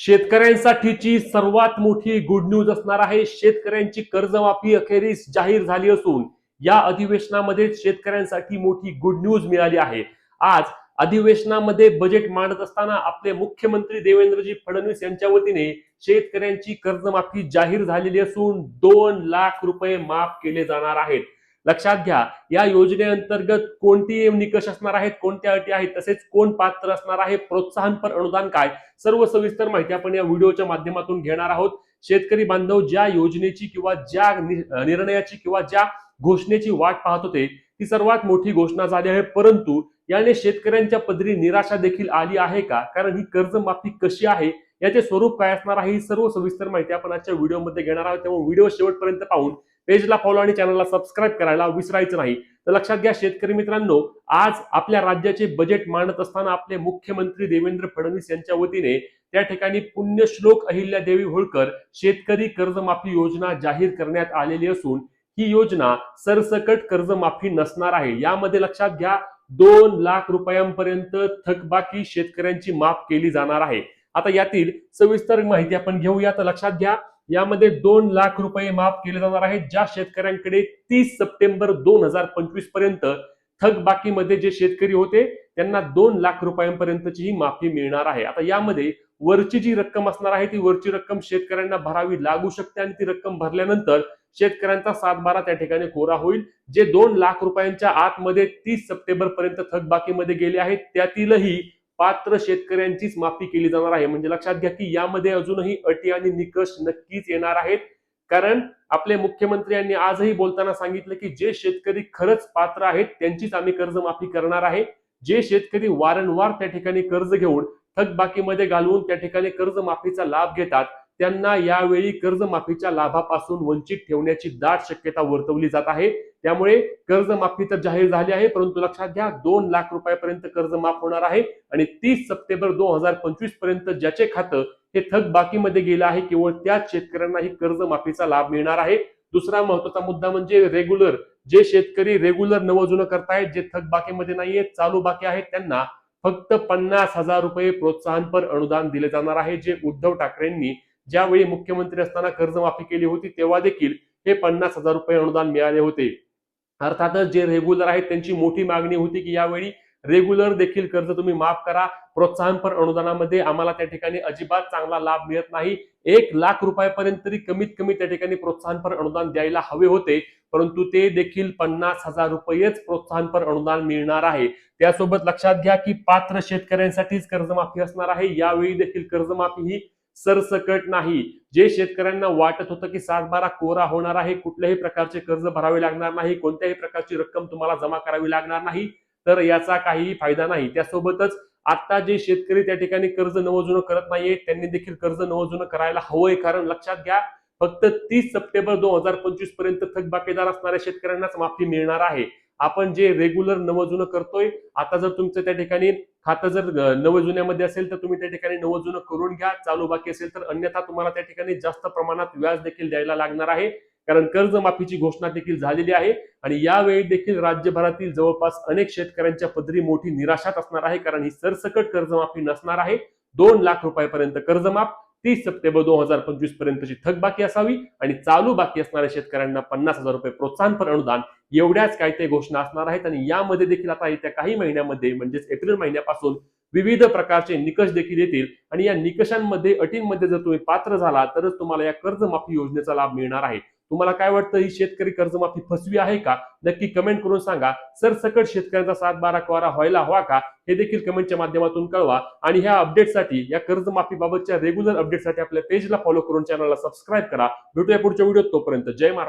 शेतकऱ्यांसाठीची सर्वात मोठी good news असणार आहे। शेतकऱ्यांची कर्जमाफी अखेरीस जाहीर झाली असून या अधिवेशनामध्ये शेतकऱ्यांसाठी मोठी गुड न्यूज मिळाली आहे। आज अधिवेशनामध्ये बजेट मांडत असताना आपले मुख्यमंत्री देवेंद्रजी फडणवीस यांच्या वतीने शेतकऱ्यांची कर्जमाफी जाहीर झालेली असून 2 लाख रुपये माफ केले जाणार आहेत। लक्षात घ्या, या योजनेअंतर्गत कोणती निकष असणार आहेत, कोणत्या अटी आहेत, तसेच कोण पात्र असणार आहे, प्रोत्साहनपर अनुदान काय, सर्व सविस्तर माहिती आपण या व्हिडिओच्या माध्यमातून घेणार आहोत। शेतकरी बांधव ज्या योजनेची किंवा ज्या निर्णयाची किंवा ज्या घोषणेची वाट पाहत होते ती सर्वात मोठी घोषणा झाली आहे, परंतु याने शेतकऱ्यांच्या पदरी निराशा देखील आली आहे का? कारण ही कर्जमाफी कशी आहे, याचे स्वरूप काय असणार आहे, ही सर्व सविस्तर माहिती आपण आजच्या व्हिडिओमध्ये घेणार आहोत। त्यामुळे व्हिडिओ शेवटपर्यंत पाहून पेजला फॉलो आणि चॅनलला सबस्क्राईब करायला विसरायचं नाही। तर लक्षात घ्या शेतकरी मित्रांनो, आज आपल्या राज्याचे बजेट मांडत असताना आपले मुख्यमंत्री देवेंद्र फडणवीस यांच्या वतीने त्या ठिकाणी पुण्यश्लोक अहिल्यादेवी होळकर शेतकरी कर्जमाफी योजना जाहीर करण्यात आलेली असून ही योजना सरसकट कर्जमाफी नसणार आहे। यामध्ये लक्षात घ्या 2 लाख रुपयांपर्यंत थकबाकी शेतकऱ्यांची माफ केली जाणार आहे। आता यातील सविस्तर माहिती आपण घेऊया। तर लक्षात घ्या, यामध्ये 2 लाख रुपये माफ केले जाणार आहेत ज्या शेतकऱ्यांकडे 30 सप्टेंबर 2025 पर्यंत थकबाकीमध्ये जे शेतकरी होते त्यांना 2 लाख रुपयांपर्यंतची ही माफी मिळणार आहे। आता यामध्ये वरची जी रक्कम असणार आहे ती वरची रक्कम शेतकऱ्यांना भरावी लागू शकते आणि ती रक्कम भरल्यानंतर शेतकऱ्यांचा 7/12 त्या ठिकाणी कोरा होईल। जे 2 लाख रुपयांच्या आतमध्ये 30 सप्टेंबर पर्यंत थकबाकीमध्ये गेले आहेत त्यातीलही पात्र शेतकऱ्यांचीच माफी केली जाणार आहे। म्हणजे लक्षात घ्या की यामध्ये अजूनही अटी आणि निकष नक्कीच येणार आहेत, कारण आपले मुख्यमंत्री यांनी आजही बोलताना सांगितलं की जे शेतकरी खरंच पात्र आहेत त्यांचीच आम्ही कर्जमाफी करणार आहे। जे शेतकरी वारंवार त्या ठिकाणी कर्ज घेऊन थकबाकीमध्ये घालवून त्या ठिकाणी कर्जमाफीचा लाभ घेतात त्यांना यावेळी कर्जमाफीच्या लाभापासून वंचित ठेवण्याची दाट शक्यता वर्तवली जात आहे। त्यामुळे कर्जमाफी तर जाहीर झाली आहे, परंतु लक्षात घ्या 2 लाख रुपयापर्यंत कर्ज माफ होणार आहे आणि 30 सप्टेंबर 2025 पर्यंत ज्याचे खातं हे थकबाकीमध्ये गेलं आहे केवळ त्याच शेतकऱ्यांना ही कर्जमाफीचा लाभ मिळणार आहे। दुसरा महत्त्वाचा मुद्दा म्हणजे रेग्युलर जे शेतकरी रेग्युलर नवजुनं करतायत, जे थकबाकीमध्ये नाहीये, चालू बाकी आहेत, त्यांना फक्त 50,000 रुपये प्रोत्साहनपर अनुदान दिले जाणार आहे। जे उद्धव ठाकरेंनी ज्यावेळी मुख्यमंत्री असताना कर्जमाफी केली होती तेव्हा देखील हे 50,000 रुपये अनुदान मिळाले होते। अर्थातच जे रेग्युलर आहेत त्यांची मोठी मागणी होती की यावेळी रेग्युलर देखील कर्ज तुम्ही माफ करा, प्रोत्साहनपर अनुदानामध्ये आम्हाला त्या ठिकाणी अजिबात चांगला लाभ मिळत नाही। 1 लाख रुपयापर्यंत तरी कमीत कमी त्या ठिकाणी प्रोत्साहनपर अनुदान द्यायला हवे होते, परंतु ते देखील 50,000 रुपयेच प्रोत्साहनपर अनुदान मिळणार आहे। त्यासोबत लक्षात घ्या की पात्र शेतकऱ्यांसाठीच कर्जमाफी असणार आहे। यावेळी देखील कर्जमाफी ही सरसकट नाही। जे शेतकऱ्यांना वाटत होतं की 7/12 कोरा होणार आहे, कुठल्याही प्रकारचे कर्ज भरावे लागणार नाही, कोणत्याही प्रकारची रक्कम तुम्हाला जमा करावी लागणार नाही, तर याचा काहीही फायदा नाही। त्यासोबतच आता जे शेतकरी त्या ठिकाणी कर्ज नवजुनं करत नाहीये त्यांनी देखील कर्ज नवजुनं करायला हवंय, कारण लक्षात घ्या फक्त 30 सप्टेंबर 2025 पर्यंत थकबाकीदार असणाऱ्या शेतकऱ्यांनाच माफी मिळणार आहे। आपण जे रेग्युलर नवजुनं करतोय, आता जर तुमचं त्या ठिकाणी खातं जर नवजुन्यामध्ये असेल तर तुम्ही त्या ठिकाणी नवजुनं करून घ्या, चालू बाकी असेल तर अन्यथा तुम्हाला त्या ठिकाणी जास्त प्रमाणात व्याज देखील द्यायला लागणार आहे, कारण कर्जमाफीची घोषणा देखील झालेली आहे। आणि यावेळी देखील राज्यभरातील जवळपास अनेक शेतकऱ्यांच्या पदरी मोठी निराशाच असणार आहे, कारण ही सरसकट कर्जमाफी नसणार आहे। 2 लाख रुपयापर्यंत कर्जमाफ, 30 सप्टेंबर 2025 पर्यंतची थकबाकी असावी आणि चालू बाकी असणाऱ्या शेतकऱ्यांना 50,000 रुपये प्रोत्साहनपर अनुदान, एवढ्याच काय ते घोषणा असणार आहेत। आणि यामध्ये देखील आता येत्या काही महिन्यामध्ये म्हणजेच एप्रिल महिन्यापासून विविध प्रकारचे निकष देखील येतील आणि या निकषांमध्ये अटींमध्ये जर तुम्ही पात्र झाला तरच तुम्हाला या कर्जमाफी योजनेचा लाभ मिळणार आहे। तुम्हाला काय वाटतं, ही शेतकरी कर्जमाफी फसवी आहे का? नक्की कमेंट करून सांगा। सरसकट शेतकऱ्यांचा 7/12 कोरा व्हायला हवा का, हे देखील कमेंटच्या माध्यमातून कळवा। आणि ह्या अपडेटसाठी, या कर्जमाफी बाबतच्या रेग्युलर अपडेटसाठी आपल्या पेजला फॉलो करून चॅनलला सबस्क्राईब करा। भेटूया पुढच्या व्हिडिओत, तोपर्यंत जय महाराष्ट्र।